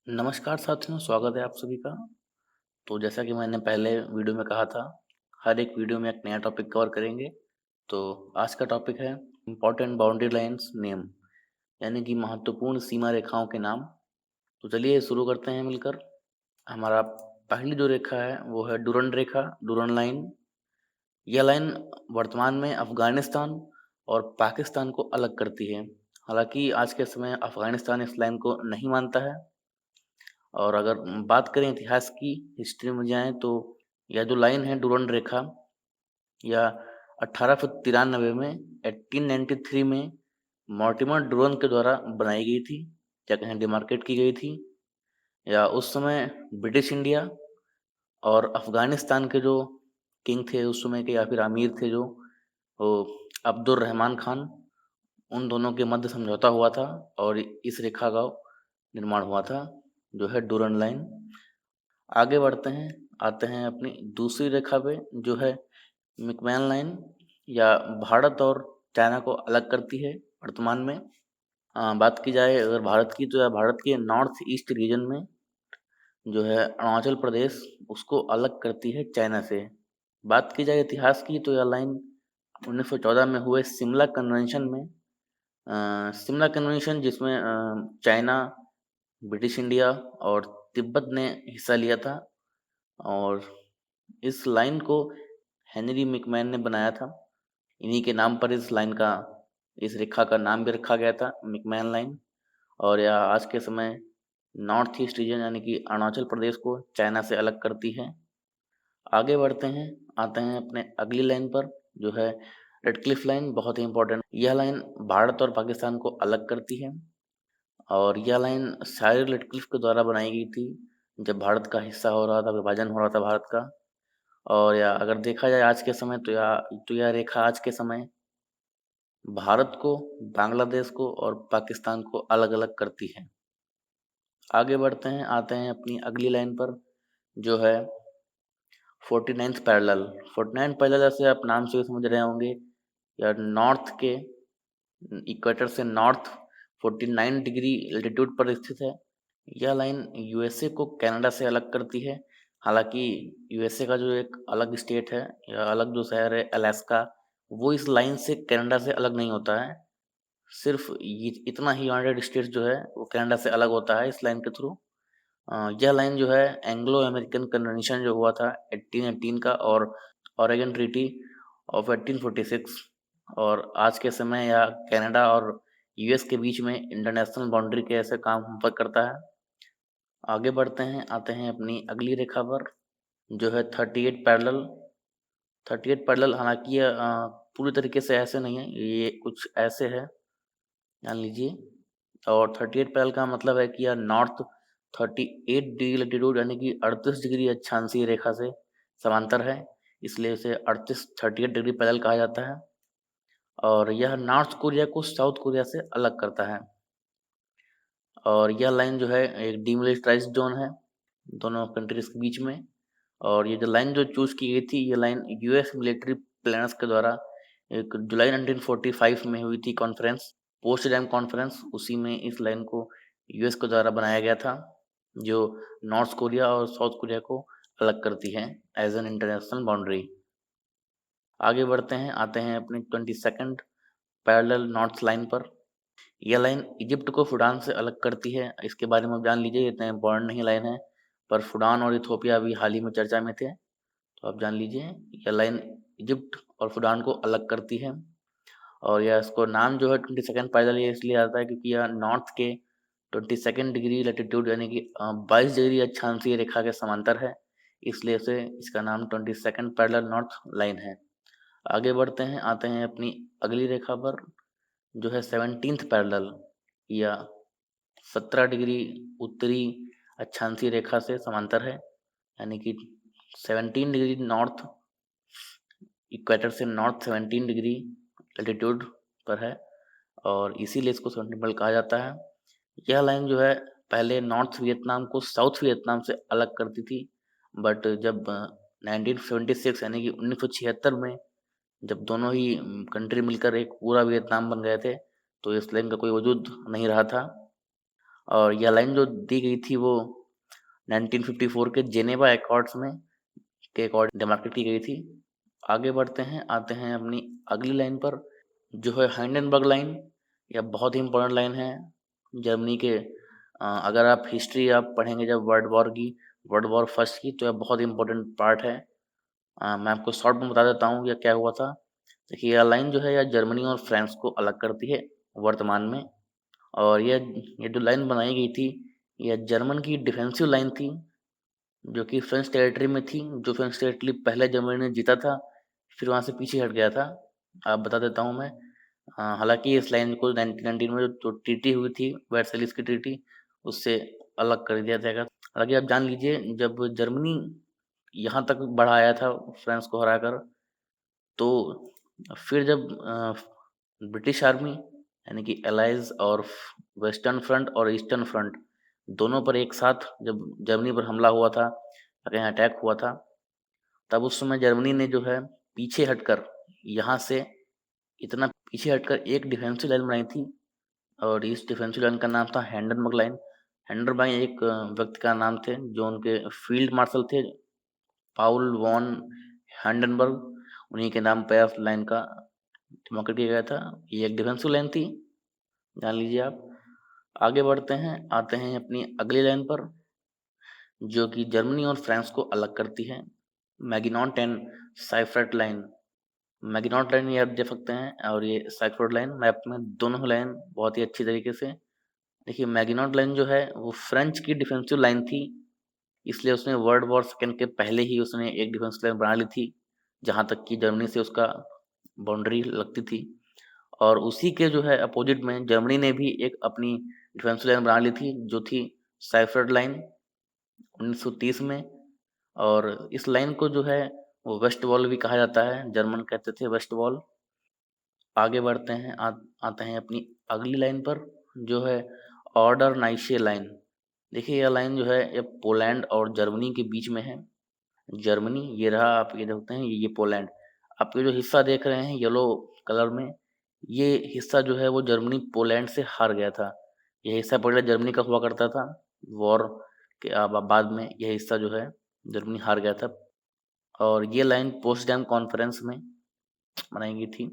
नमस्कार साथियों, स्वागत है आप सभी का। तो जैसा कि मैंने पहले वीडियो में कहा था, हर एक वीडियो में एक नया टॉपिक कवर करेंगे। तो आज का टॉपिक है इम्पोर्टेंट बाउंड्री लाइंस नेम, यानी कि महत्वपूर्ण सीमा रेखाओं के नाम। तो चलिए शुरू करते हैं मिलकर। हमारा पहली जो रेखा है वो है डूरंड रेखा, डूरंड लाइन। यह लाइन वर्तमान में अफगानिस्तान और पाकिस्तान को अलग करती है। हालांकि आज के समय अफगानिस्तान इस लाइन को नहीं मानता है। और अगर बात करें इतिहास की, हिस्ट्री में जाएँ तो यह जो लाइन है डूरंड रेखा, यह 1893 में 1893 में मॉर्टिमर डूरन के द्वारा बनाई गई थी, या कहें डिमार्केट की गई थी। या उस समय ब्रिटिश इंडिया और अफ़गानिस्तान के जो किंग थे उस समय के, या फिर अमीर थे जो, वो अब्दुल रहमान खान, उन दोनों के मध्य समझौता हुआ था और इस रेखा का निर्माण हुआ था, जो है डूरंड लाइन। आगे बढ़ते हैं, आते हैं अपनी दूसरी रेखा पे, जो है मैकमोहन लाइन, या भारत और चाइना को अलग करती है वर्तमान में। बात की जाए अगर भारत की, तो यह भारत के नॉर्थ ईस्ट रीजन में जो है अरुणाचल प्रदेश, उसको अलग करती है चाइना से। बात की जाए इतिहास की, तो यह लाइन 1914 में हुए शिमला कन्वेंशन में, शिमला कन्वेंशन जिसमें चाइना, ब्रिटिश इंडिया और तिब्बत ने हिस्सा लिया था। और इस लाइन को हेनरी मैकमोहन ने बनाया था। इन्हीं के नाम पर इस लाइन का, इस रेखा का नाम भी रखा गया था, मैकमोहन लाइन। और यह आज के समय नॉर्थ ईस्ट रीजन यानी कि अरुणाचल प्रदेश को चाइना से अलग करती है। आगे बढ़ते हैं, आते हैं अपने अगली लाइन पर, जो है रेड क्लिफ लाइन, बहुत ही इंपॉर्टेंट। यह लाइन भारत और पाकिस्तान को अलग करती है। और यह लाइन शायर रेड क्लिफ के द्वारा बनाई गई थी, जब भारत का हिस्सा हो रहा था, विभाजन हो रहा था भारत का। और या अगर देखा जाए आज के समय, तो यह रेखा आज के समय भारत को, बांग्लादेश को और पाकिस्तान को अलग-अलग करती है। आगे बढ़ते हैं, आते हैं अपनी अगली लाइन पर, जो है 49th पैरेलल। 49th पैरेलल ऐसे आप नाम से ही समझ रहे होंगे, या नॉर्थ के इक्वेटर से नॉर्थ 49 डिग्री लैटिट्यूड पर स्थित है। यह लाइन यूएसए को कनाडा से अलग करती है। हालांकि यूएसए का जो एक अलग स्टेट है, या अलग जो शहर है अलास्का, वो इस लाइन से कनाडा से अलग नहीं होता है। सिर्फ ये इतना ही यूनाइटेड स्टेट्स जो है वो कनाडा से अलग होता है इस लाइन के थ्रू। यह लाइन जो है एंग्लो अमेरिकन कन्वेंशन जो हुआ था 1818 का, और ओरेगन ट्रीटी ऑफ 1846, और आज के समय यह कनाडा और यूएस के बीच में इंटरनेशनल बाउंड्री के ऐसे काम पर करता है। आगे बढ़ते हैं, आते हैं अपनी अगली रेखा पर, जो है 38 पैरेलल। 38 पैरेलल हालांकि ये पूरी तरीके से ऐसे नहीं है, ये कुछ ऐसे है, जान लीजिए। और 38 पैरेलल का मतलब है कि यह नॉर्थ 38 डिग्री लैटिट्यूड यानी कि 38 डिग्री अक्षांशीय रेखा से समांतर है, इसलिए इसे 38 डिग्री पैरेलल कहा जाता है। और यह नॉर्थ कोरिया को साउथ कोरिया से अलग करता है। और यह लाइन जो है एक डीमिलिटराइज्ड जोन है दोनों कंट्रीज के बीच में। और ये जो लाइन जो चूज की गई थी, ये लाइन यूएस मिलिट्री प्लानर्स के द्वारा एक जुलाई 1945 में हुई थी कॉन्फ्रेंस, पोस्टडैम कॉन्फ्रेंस, उसी में इस लाइन को यूएस के द्वारा बनाया गया था, जो नॉर्थ कोरिया और साउथ कोरिया को अलग करती है एज एन इंटरनेशनल बाउंड्री। आगे बढ़ते हैं, आते हैं अपने 22nd पैरेलल नॉर्थ लाइन पर। यह लाइन इजिप्ट को सूडान से अलग करती है। इसके बारे में आप जान लीजिए, इतना इम्पोर्टेंट नहीं लाइन है, पर सूडान और इथोपिया अभी हाल ही में चर्चा में थे, तो आप जान लीजिए यह लाइन इजिप्ट और सूडान को अलग करती है। और यह इसको नाम जो है 22nd पैरेलल ये इसलिए आता है क्योंकि यह नॉर्थ के 22nd डिग्री लैटिट्यूड यानी कि 22 डिग्री अक्षांशीय रेखा के समांतर है, इसलिए से इसका नाम 22nd पैरेलल नॉर्थ लाइन है। आगे बढ़ते हैं, आते हैं अपनी अगली रेखा पर, जो है 17th पैरेलल, या 17 डिग्री उत्तरी अक्षांशीय रेखा से समांतर है, यानी कि 17 डिग्री नॉर्थ, इक्वेटर से नॉर्थ 17 डिग्री लैटिट्यूड पर है, और इसीलिए इसको सेंट्रल कहा जाता है। यह लाइन जो है पहले नॉर्थ वियतनाम को साउथ वियतनाम से अलग करती थी, बट जब 1976 यानी कि 1976 में जब दोनों ही कंट्री मिलकर एक पूरा वियतनाम बन गए थे, तो इस लाइन का कोई वजूद नहीं रहा था। और यह लाइन जो दी गई थी वो 1954 के जेनेवा एकॉर्ड्स में के अकॉर्डिंग डिमार्केट की गई थी। आगे बढ़ते हैं, आते हैं अपनी अगली लाइन पर, जो है हाइंडनबर्ग लाइन। यह बहुत ही इम्पोर्टेंट लाइन है जर्मनी के। अगर आप हिस्ट्री आप पढ़ेंगे जब वर्ल्ड वॉर फर्स्ट की, तो यह बहुत इम्पोर्टेंट पार्ट है। मैं आपको शॉर्ट में बता देता हूँ यह क्या हुआ था। देखिए, यह लाइन जो है यह जर्मनी और फ्रांस को अलग करती है वर्तमान में। और ये जो लाइन बनाई गई थी, यह जर्मन की डिफेंसिव लाइन थी, जो कि फ्रेंच टेरिटरी में थी, जो फ्रेंच टेरिटरी पहले जर्मनी ने जीता था, फिर वहाँ से पीछे हट गया था। आप बता देता हूँ मैं। हालांकि इस लाइन को 1919 में जो ट्रीटी हुई थी, वर्साइल्स की ट्रीटी, उससे अलग कर दिया जाएगा। हालांकि आप जान लीजिए, जब जर्मनी यहाँ तक बढ़ा आया था फ्रांस को हराकर, तो फिर जब ब्रिटिश आर्मी यानी कि एलाइज और वेस्टर्न फ्रंट और ईस्टर्न फ्रंट दोनों पर एक साथ जब जर्मनी पर हमला हुआ था, अगेन अटैक हुआ था, तब उस समय जर्मनी ने जो है पीछे हटकर, यहाँ से इतना पीछे हटकर एक डिफेंसिव लाइन बनाई थी। और इस डिफेंसिव लाइन का नाम था हैंडनबर्ग लाइन। हैंडनबर्ग एक व्यक्ति का नाम थे, जो उनके फील्ड मार्शल थे, पाउल वॉन हैंडनबर्ग। उन्हीं के नाम पे उस लाइन का डिमार्केट किया गया था। ये एक डिफेंसिव लाइन थी, जान लीजिए आप। आगे बढ़ते हैं, आते हैं अपनी अगली लाइन पर, जो कि जर्मनी और फ्रांस को अलग करती है, Maginot and Siegfried line. Maginot line ये आप देख सकते हैं, और ये साइफ्रेट लाइन मैप में, दोनों लाइन बहुत ही अच्छी तरीके से। देखिए, मैगिनॉट लाइन जो है वो फ्रेंच की डिफेंसिव लाइन थी, इसलिए उसने वर्ल्ड वॉर सेकेंड के पहले ही उसने एक डिफेंस लाइन बना ली थी, जहाँ तक कि जर्मनी से उसका बाउंड्री लगती थी। और उसी के जो है अपोजिट में जर्मनी ने भी एक अपनी डिफेंस लाइन बना ली थी, जो थी साइफर्ड लाइन 1930 में। और इस लाइन को जो है वो वेस्ट वॉल भी कहा जाता है, जर्मन कहते थे वेस्ट वॉल। आगे बढ़ते हैं, आते हैं अपनी अगली लाइन पर, जो है ऑर्डर नाइशे लाइन। देखिए, यह लाइन जो है ये पोलैंड और जर्मनी के बीच में है। जर्मनी ये रहा, आप ये देखते हैं, ये पोलैंड। आप ये जो हिस्सा देख रहे हैं येलो कलर में, ये हिस्सा जो है वो जर्मनी पोलैंड से हार गया था। यह हिस्सा पहले जर्मनी का हुआ करता था, वॉर के बाद में यह हिस्सा जो है जर्मनी हार गया था। और ये लाइन पोस्टडैम कॉन्फ्रेंस में बनाई गई थी।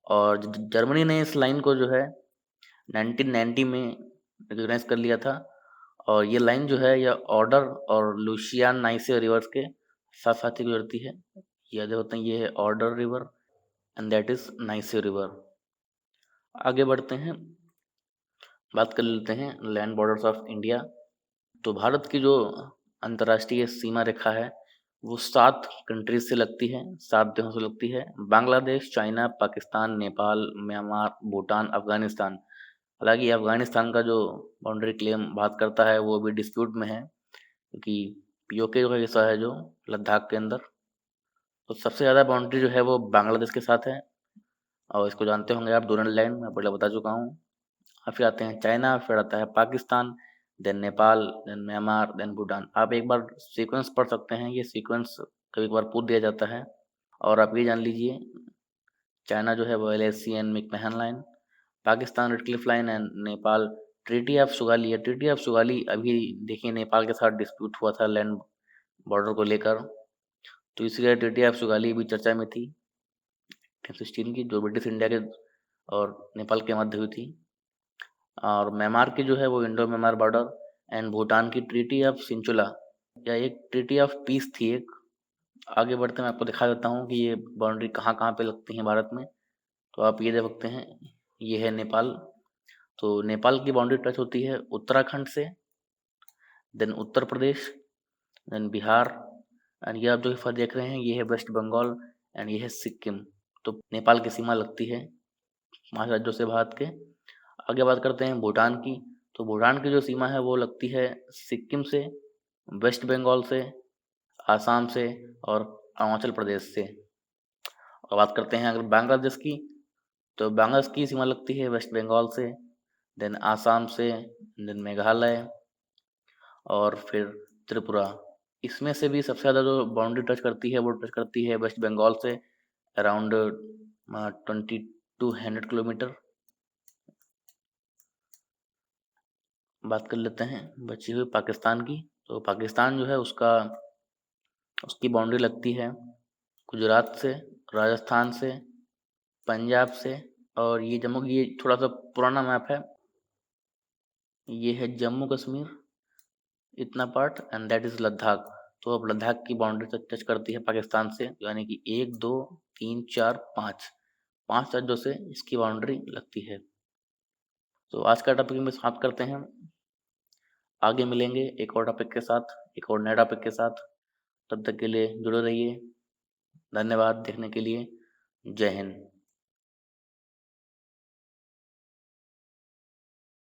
और जर्मनी ने इस लाइन को जो है 1990 में रिकॉग्नाइज कर लिया था। और ये लाइन जो है यह ऑर्डर और लुशियान नाइसे रिवर्स के साथ साथ ही गुजरती है। याद होते हैं, ये है Oder river and that is Neisse river. आगे बढ़ते हैं, बात कर लेते हैं लैंड बॉर्डर्स ऑफ इंडिया। तो भारत की जो अंतर्राष्ट्रीय सीमा रेखा है वो 7 कंट्रीज से लगती है, 7 देशों से लगती है। Bangladesh, China, Pakistan, Nepal, Myanmar, Bhutan, Afghanistan. हालांकि अफगानिस्तान का जो बाउंड्री क्लेम बात करता है वो भी डिस्प्यूट में है, क्योंकि पीओके का हिस्सा है जो लद्दाख के अंदर। तो सबसे ज़्यादा बाउंड्री जो है वो बांग्लादेश के साथ है, और इसको जानते होंगे आप, डोनल लैंड, मैं पहले बता चुका हूँ। और फिर आते हैं चाइना, फिर आता है Pakistan, then Nepal, then Myanmar, then Bhutan. आप एक बार सीक्वेंस पढ़ सकते हैं, ये सीक्वेंस कभी कभार पूछ दिया जाता है। और आप ये जान लीजिए, चाइना जो है वो LAC and McMahon line, Pakistan Radcliffe line, and Nepal treaty of Sugauli है। ट्रीटी ऑफ सुगाली अभी देखिए नेपाल के साथ डिस्प्यूट हुआ था लैंड बॉर्डर को लेकर, तो इसलिए ट्रीटी ऑफ सुगाली भी चर्चा में थी 16 की, जो ब्रिटिश इंडिया के और नेपाल के मध्य हुई थी। और म्यांमार की जो है वो Indo Myanmar border, and Bhutan की ट्रीटी ऑफ सिंचुला, या एक ट्रीटी ऑफ पीस थी एक। आगे बढ़ते मैं आपको दिखा देता हूँ कि ये बाउंड्री कहाँ कहाँ पे लगती है भारत में। तो आप ये देख सकते हैं, ये है नेपाल। तो नेपाल की बाउंड्री टच होती है उत्तराखंड से, then Uttar Pradesh, then Bihar, and ये आप जो हिस्सा देख रहे हैं ये है वेस्ट बंगाल, एंड ये है सिक्किम। तो नेपाल की सीमा लगती है 5 राज्यों से भारत के। आगे बात करते हैं भूटान की। तो भूटान की जो सीमा है वो लगती है सिक्किम से, वेस्ट बंगाल से, आसाम से, और अरुणाचल प्रदेश से। और बात करते हैं अगर बांग्लादेश की, तो बांग्लादेश की सीमा लगती है वेस्ट बंगाल से, देन आसाम से, देन मेघालय, और फिर त्रिपुरा। इसमें से भी सबसे ज़्यादा जो बाउंड्री टच करती है वो टच करती है वेस्ट बंगाल से, अराउंड 2200 किलोमीटर। बात कर लेते हैं बची हुई पाकिस्तान की। तो पाकिस्तान जो है उसकी बाउंड्री लगती है गुजरात से, राजस्थान से, पंजाब से, और ये थोड़ा सा पुराना मैप है। ये है जम्मू कश्मीर, इतना part, and that is Ladakh. तो अब लद्दाख की बाउंड्री तक टच करती है पाकिस्तान से, यानी कि 1 2 3 4 5 5 राज्यों से इसकी बाउंड्री लगती है। तो आज का टॉपिक में समाप्त करते हैं। आगे मिलेंगे एक और टॉपिक के साथ, एक और नए टॉपिक के साथ। तब तक के लिए जुड़े रहिए। धन्यवाद देखने के लिए। जय हिंद।